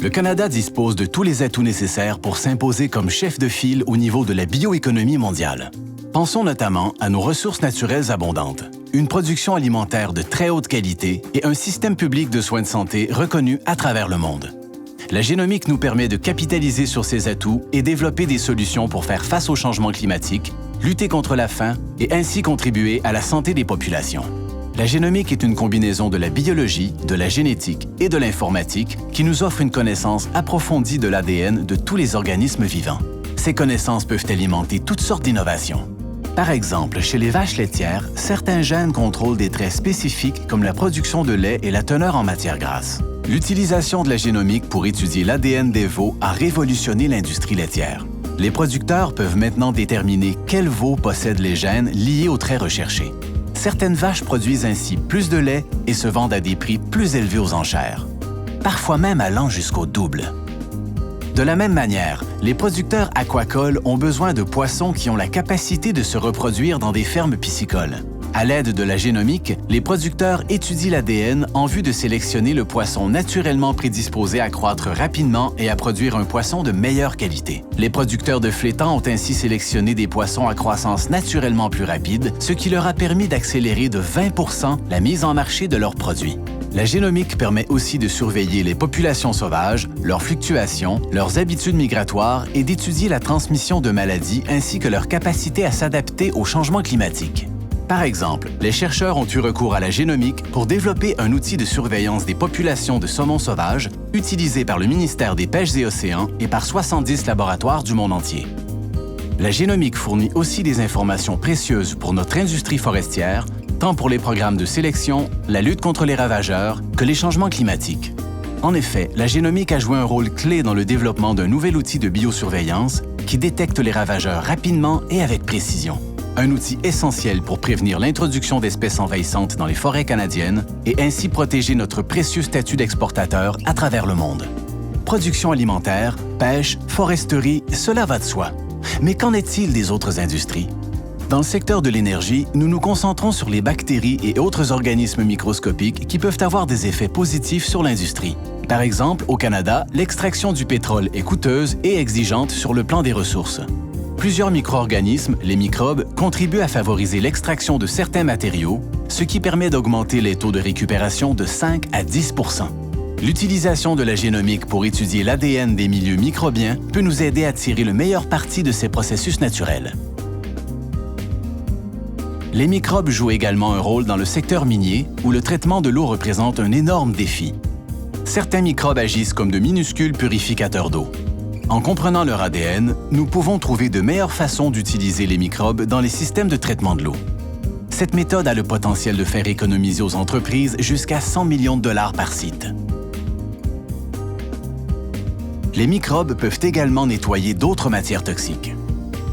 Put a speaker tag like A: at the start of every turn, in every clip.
A: Le Canada dispose de tous les atouts nécessaires pour s'imposer comme chef de file au niveau de la bioéconomie mondiale. Pensons notamment à nos ressources naturelles abondantes, une production alimentaire de très haute qualité et un système public de soins de santé reconnu à travers le monde. La génomique nous permet de capitaliser sur ces atouts et développer des solutions pour faire face au changement climatique, lutter contre la faim et ainsi contribuer à la santé des populations. La génomique est une combinaison de la biologie, de la génétique et de l'informatique qui nous offre une connaissance approfondie de l'ADN de tous les organismes vivants. Ces connaissances peuvent alimenter toutes sortes d'innovations. Par exemple, chez les vaches laitières, certains gènes contrôlent des traits spécifiques comme la production de lait et la teneur en matières grasses. L'utilisation de la génomique pour étudier l'ADN des veaux a révolutionné l'industrie laitière. Les producteurs peuvent maintenant déterminer quel veau possède les gènes liés aux traits recherchés. Certaines vaches produisent ainsi plus de lait et se vendent à des prix plus élevés aux enchères, parfois même allant jusqu'au double. De la même manière, les producteurs aquacoles ont besoin de poissons qui ont la capacité de se reproduire dans des fermes piscicoles. À l'aide de la génomique, les producteurs étudient l'ADN en vue de sélectionner le poisson naturellement prédisposé à croître rapidement et à produire un poisson de meilleure qualité. Les producteurs de flétans ont ainsi sélectionné des poissons à croissance naturellement plus rapide, ce qui leur a permis d'accélérer de 20 % la mise en marché de leurs produits. La génomique permet aussi de surveiller les populations sauvages, leurs fluctuations, leurs habitudes migratoires et d'étudier la transmission de maladies ainsi que leur capacité à s'adapter au changement climatique. Par exemple, les chercheurs ont eu recours à la génomique pour développer un outil de surveillance des populations de saumons sauvages utilisé par le ministère des Pêches et Océans et par 70 laboratoires du monde entier. La génomique fournit aussi des informations précieuses pour notre industrie forestière, tant pour les programmes de sélection, la lutte contre les ravageurs que les changements climatiques. En effet, la génomique a joué un rôle clé dans le développement d'un nouvel outil de biosurveillance qui détecte les ravageurs rapidement et avec précision. Un outil essentiel pour prévenir l'introduction d'espèces envahissantes dans les forêts canadiennes et ainsi protéger notre précieux statut d'exportateur à travers le monde. Production alimentaire, pêche, foresterie, cela va de soi. Mais qu'en est-il des autres industries? Dans le secteur de l'énergie, nous nous concentrons sur les bactéries et autres organismes microscopiques qui peuvent avoir des effets positifs sur l'industrie. Par exemple, au Canada, l'extraction du pétrole est coûteuse et exigeante sur le plan des ressources. Plusieurs micro-organismes, les microbes, contribuent à favoriser l'extraction de certains matériaux, ce qui permet d'augmenter les taux de récupération de 5 à 10 %. L'utilisation de la génomique pour étudier l'ADN des milieux microbiens peut nous aider à tirer le meilleur parti de ces processus naturels. Les microbes jouent également un rôle dans le secteur minier, où le traitement de l'eau représente un énorme défi. Certains microbes agissent comme de minuscules purificateurs d'eau. En comprenant leur ADN, nous pouvons trouver de meilleures façons d'utiliser les microbes dans les systèmes de traitement de l'eau. Cette méthode a le potentiel de faire économiser aux entreprises jusqu'à 100 millions de dollars par site. Les microbes peuvent également nettoyer d'autres matières toxiques.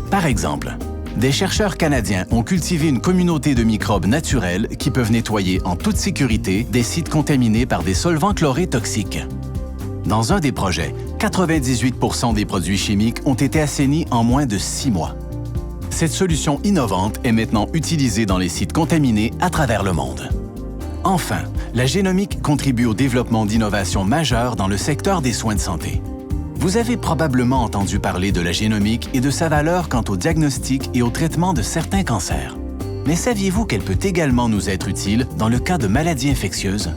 A: Par exemple, des chercheurs canadiens ont cultivé une communauté de microbes naturels qui peuvent nettoyer en toute sécurité des sites contaminés par des solvants chlorés toxiques. Dans un des projets, 98 % des produits chimiques ont été assainis en moins de 6 mois. Cette solution innovante est maintenant utilisée dans les sites contaminés à travers le monde. Enfin, la génomique contribue au développement d'innovations majeures dans le secteur des soins de santé. Vous avez probablement entendu parler de la génomique et de sa valeur quant au diagnostic et au traitement de certains cancers. Mais saviez-vous qu'elle peut également nous être utile dans le cas de maladies infectieuses?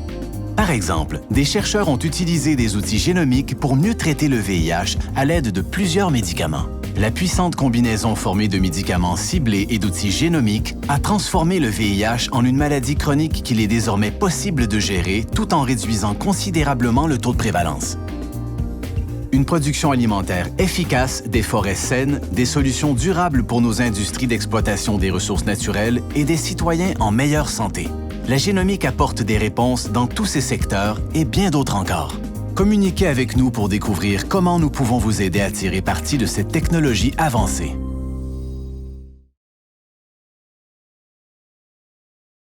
A: Par exemple, des chercheurs ont utilisé des outils génomiques pour mieux traiter le VIH à l'aide de plusieurs médicaments. La puissante combinaison formée de médicaments ciblés et d'outils génomiques a transformé le VIH en une maladie chronique qu'il est désormais possible de gérer tout en réduisant considérablement le taux de prévalence. Une production alimentaire efficace, des forêts saines, des solutions durables pour nos industries d'exploitation des ressources naturelles et des citoyens en meilleure santé. La génomique apporte des réponses dans tous ces secteurs et bien d'autres encore. Communiquez avec nous pour découvrir comment nous pouvons vous aider à tirer parti de cette technologie avancée.